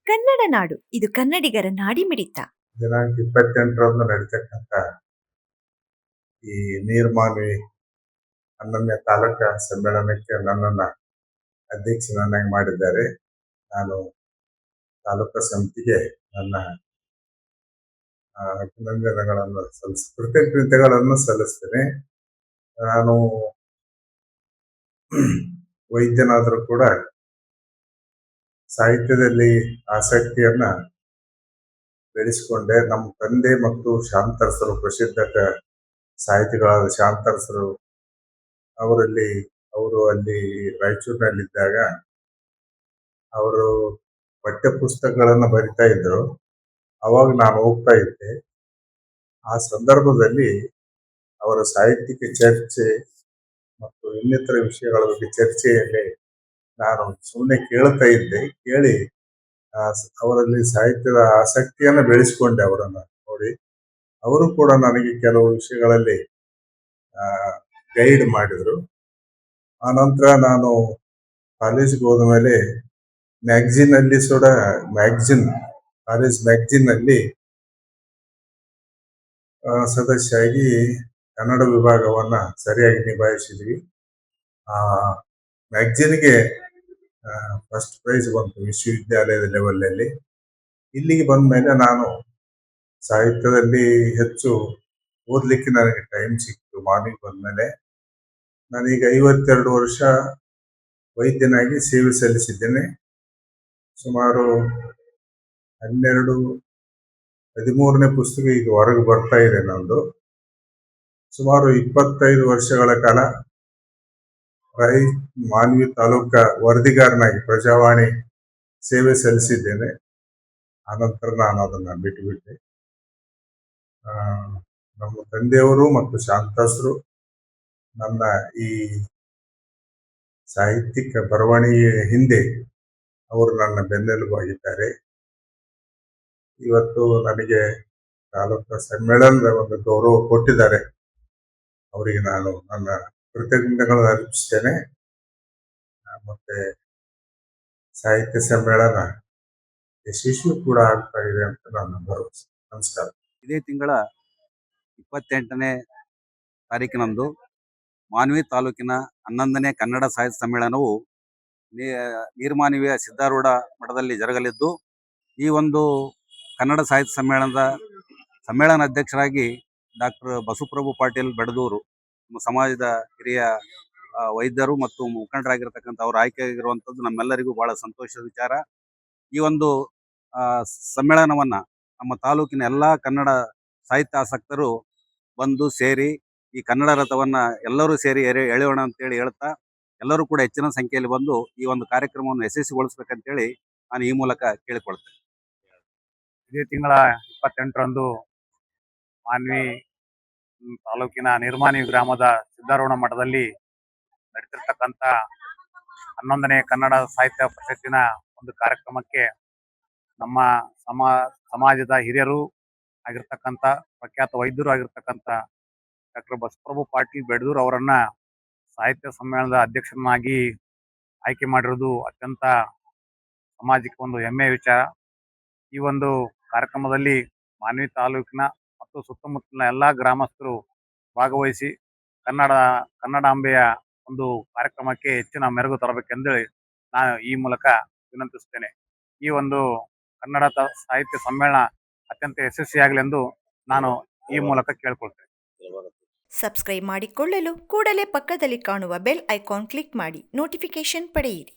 ಕನ್ನಡ ನಾಡು ಇದು ಕನ್ನಡಿಗರ ನಾಡಿಮಿಡಿತ. ದಿನಾಂಕ 28ರಂದು ನಡೀತಕ್ಕಂಥ ಈ ನೀರ್ಮಾನ್ವಿ 11ನೇ ತಾಲೂಕಾ ಸಮ್ಮೇಳನಕ್ಕೆ ನನ್ನನ್ನು ಅಧ್ಯಕ್ಷನನ್ನಾಗಿ ಮಾಡಿದ್ದಾರೆ. ನಾನು ತಾಲೂಕಾ ಸಮಿತಿಗೆ ನನ್ನ ಅಭಿನಂದನೆಗಳನ್ನು ಕೃತಜ್ಞತೆಗಳನ್ನು ಸಲ್ಲಿಸ್ತೇನೆ. ನಾನು ವೈದ್ಯನಾದರೂ ಕೂಡ ಸಾಹಿತ್ಯದಲ್ಲಿ ಆಸಕ್ತಿಯನ್ನ ಬೆಳೆಸಿಕೊಂಡೆ. ನಮ್ಮ ತಂದೆ ಮತ್ತು ಶಾಂತರಸರು, ಪ್ರಸಿದ್ಧ ಸಾಹಿತಿಗಳಾದ ಶಾಂತರಸರು ಅವರು ಅಲ್ಲಿ ರಾಯಚೂರಿನಲ್ಲಿದ್ದಾಗ ಅವರು ಪಠ್ಯ ಪುಸ್ತಕಗಳನ್ನು ಬರಿತಾ ಇದ್ರು. ಅವಾಗ ನಾನು ಹೋಗ್ತಾ ಇದ್ದೆ. ಆ ಸಂದರ್ಭದಲ್ಲಿ ಅವರ ಸಾಹಿತ್ಯಿಕ ಚರ್ಚೆ ಮತ್ತು ಇನ್ನಿತರ ವಿಷಯಗಳ ಬಗ್ಗೆ ಚರ್ಚೆಯಲ್ಲಿ ನಾನು ಸುಮ್ಮನೆ ಕೇಳ್ತಾ ಇದ್ದೆ. ಕೇಳಿ ಅವರಲ್ಲಿ ಸಾಹಿತ್ಯದ ಆಸಕ್ತಿಯನ್ನು ಬೆಳೆಸಿಕೊಂಡೆ. ಅವರನ್ನು ನೋಡಿ ಅವರು ಕೂಡ ನನಗೆ ಕೆಲವು ವಿಷಯಗಳಲ್ಲಿ ಗೈಡ್ ಮಾಡಿದ್ರು. ಆ ನಂತರ ನಾನು ಕಾಲೇಜ್ಗೆ ಹೋದ ಮೇಲೆ ಕಾಲೇಜ್ ಮ್ಯಾಗ್ಜಿನ್ ಅಲ್ಲಿ ಸದಸ್ಯಾಗಿ ಕನ್ನಡ ವಿಭಾಗವನ್ನ ಸರಿಯಾಗಿ ನಿಭಾಯಿಸಿದ್ವಿ. ಆ ಮ್ಯಾಗ್ಜಿನ್ಗೆ ಫಸ್ಟ್ ಪ್ರೈಸ್ ಬಂತು ವಿಶ್ವವಿದ್ಯಾಲಯದ ಲೆವೆಲಲ್ಲಿ. ಇಲ್ಲಿಗೆ ಬಂದ ಮೇಲೆ ನಾನು ಸಾಹಿತ್ಯದಲ್ಲಿ ಹೆಚ್ಚು ಓದ್ಲಿಕ್ಕೆ ನನಗೆ ಟೈಮ್ ಸಿಕ್ತು. ಮಾರ್ನಿಂಗ್ ಬಂದ್ಮೇಲೆ ನಾನೀಗ 52 ವರ್ಷ ವೈದ್ಯನಾಗಿ ಸೇವೆ ಸಲ್ಲಿಸಿದ್ದೇನೆ. ಸುಮಾರು 13ನೇ ಪುಸ್ತಕ ಈಗ ಹೊರಗೆ ಬರ್ತಾ ಇದೆ ನಂದು. ಸುಮಾರು 25 ವರ್ಷಗಳ ಕಾಲ ಮಾನ್ವಿ ತಾಲೂಕಾ ವರದಿಗಾರನಾಗಿ ಪ್ರಜಾವಾಣಿ ಸೇವೆ ಸಲ್ಲಿಸಿದ್ದೇನೆ. ಆನಂತರ ನಾನು ಅದನ್ನ ಬಿಟ್ಟುಬಿಟ್ಟೆ. ನಮ್ಮ ತಂದೆಯವರು ಮತ್ತು ಶಾಂತಸ್ರು ನನ್ನ ಈ ಸಾಹಿತ್ಯಿಕ ಬರವಣಿಗೆಯ ಹಿಂದೆ ಅವರು ನನ್ನ ಬೆನ್ನೆಲುಬಾಗಿದ್ದಾರೆ. ಇವತ್ತು ನನಗೆ ತಾಲೂಕಾ ಸಮ್ಮೇಳನದ ಒಂದು ಗೌರವ ಕೊಟ್ಟಿದ್ದಾರೆ. ಅವರಿಗೆ ನಾನು ನನ್ನ ಕೃತಜ್ಞತೆಗಳನ್ನು ಅರ್ಪಿಸ್ತೇನೆ. ಮತ್ತೆ ಸಾಹಿತ್ಯ ಸಮ್ಮೇಳನ ಯಶಸ್ವಿ ಕೂಡ ಆಗ್ತಾ ಇದೆ ಅಂತ ನನ್ನ ಭರವಸೆ. ನಮಸ್ಕಾರ. ಇದೇ ತಿಂಗಳ 28ನೇ ತಾರೀಕಿನಂದು ಮಾನ್ವಿ ತಾಲೂಕಿನ 11ನೇ ಕನ್ನಡ ಸಾಹಿತ್ಯ ಸಮ್ಮೇಳನವು ನೀರ್ಮಾನ್ವಿಯ ಸಿದ್ಧಾರೂಢ ಮಠದಲ್ಲಿ ಜರುಗಲಿದ್ದು, ಈ ಒಂದು ಕನ್ನಡ ಸಾಹಿತ್ಯ ಸಮ್ಮೇಳನದ ಸಮ್ಮೇಳನ ಅಧ್ಯಕ್ಷರಾಗಿ ಡಾಕ್ಟರ್ ಬಸವಪ್ರಭು ಪಾಟೀಲ್ ಬೆಡದೂರು, ನಮ್ಮ ಸಮಾಜದ ಹಿರಿಯ ವೈದ್ಯರು ಮತ್ತು ಮುಖಂಡರಾಗಿರ್ತಕ್ಕಂಥ ಅವರು ಆಯ್ಕೆಯಾಗಿರುವಂಥದ್ದು ನಮ್ಮೆಲ್ಲರಿಗೂ ಬಹಳ ಸಂತೋಷದ ವಿಚಾರ. ಈ ಒಂದು ಸಮ್ಮೇಳನವನ್ನ ನಮ್ಮ ತಾಲೂಕಿನ ಎಲ್ಲ ಕನ್ನಡ ಸಾಹಿತ್ಯ ಆಸಕ್ತರು ಬಂದು ಸೇರಿ ಈ ಕನ್ನಡ ರಥವನ್ನ ಎಲ್ಲರೂ ಸೇರಿ ಎಳೆಯೋಣ ಅಂತೇಳಿ ಹೇಳ್ತಾ, ಎಲ್ಲರೂ ಕೂಡ ಹೆಚ್ಚಿನ ಸಂಖ್ಯೆಯಲ್ಲಿ ಬಂದು ಈ ಒಂದು ಕಾರ್ಯಕ್ರಮವನ್ನು ಯಶಸ್ವಿಗೊಳಿಸ್ಬೇಕಂತೇಳಿ ನಾನು ಈ ಮೂಲಕ ಕೇಳಿಕೊಳ್ತೇನೆ. ಇದೇ ತಿಂಗಳ 28ರಂದು ಮಾನ್ವಿ ತಾಲೂಕಿನ ನಿರ್ಮಾನಿ ಗ್ರಾಮದ ಸಿದ್ಧಾರೂಢ ಮಠದಲ್ಲಿ ನಡೀತಿರ್ತಕ್ಕಂಥ 11ನೇ ಕನ್ನಡ ಸಾಹಿತ್ಯ ಪರಿಷತ್ತಿನ ಒಂದು ಕಾರ್ಯಕ್ರಮಕ್ಕೆ ನಮ್ಮ ಸಮಾಜದ ಹಿರಿಯರು ಆಗಿರ್ತಕ್ಕಂಥ ಪ್ರಖ್ಯಾತ ವೈದ್ಯರು ಆಗಿರ್ತಕ್ಕಂಥ ಡಾಕ್ಟರ್ ಬಸವಪ್ರಭು ಪಾಟೀಲ್ ಬೆಡದೂರು ಅವರನ್ನ ಸಾಹಿತ್ಯ ಸಮ್ಮೇಳನದ ಅಧ್ಯಕ್ಷರನ್ನಾಗಿ ಆಯ್ಕೆ ಮಾಡಿರೋದು ಅತ್ಯಂತ ಸಮಾಜಕ್ಕೆ ಒಂದು ಹೆಮ್ಮೆಯ ವಿಚಾರ. ಈ ಒಂದು ಕಾರ್ಯಕ್ರಮದಲ್ಲಿ ಮಾನ್ವಿ ತಾಲೂಕಿನ ಮತ್ತು ಸುತ್ತಮುತ್ತಲಿನ ಎಲ್ಲ ಗ್ರಾಮಸ್ಥರು ಭಾಗವಹಿಸಿ ಕನ್ನಡಾಂಬೆಯ ಒಂದು ಕಾರ್ಯಕ್ರಮಕ್ಕೆ ಹೆಚ್ಚಿನ ಮೆರುಗು ತರಬೇಕೆಂದೇಳಿ ನಾನು ಈ ಮೂಲಕ ವಿನಂತಿಸುತ್ತೇನೆ. ಈ ಒಂದು ಕನ್ನಡ ಸಾಹಿತ್ಯ ಸಮ್ಮೇಳನ ಅತ್ಯಂತ ಯಶಸ್ವಿಯಾಗಲೆಂದು ನಾನು ಈ ಮೂಲಕ ಕೇಳಿಕೊಳ್ತೇನೆ. ಸಬ್ಸ್ಕ್ರೈಬ್ ಮಾಡಿಕೊಳ್ಳಲು ಕೂಡಲೇ ಪಕ್ಕದಲ್ಲಿ ಕಾಣುವ ಬೆಲ್ ಐಕಾನ್ ಕ್ಲಿಕ್ ಮಾಡಿ ನೋಟಿಫಿಕೇಶನ್ ಪಡೆಯಿರಿ.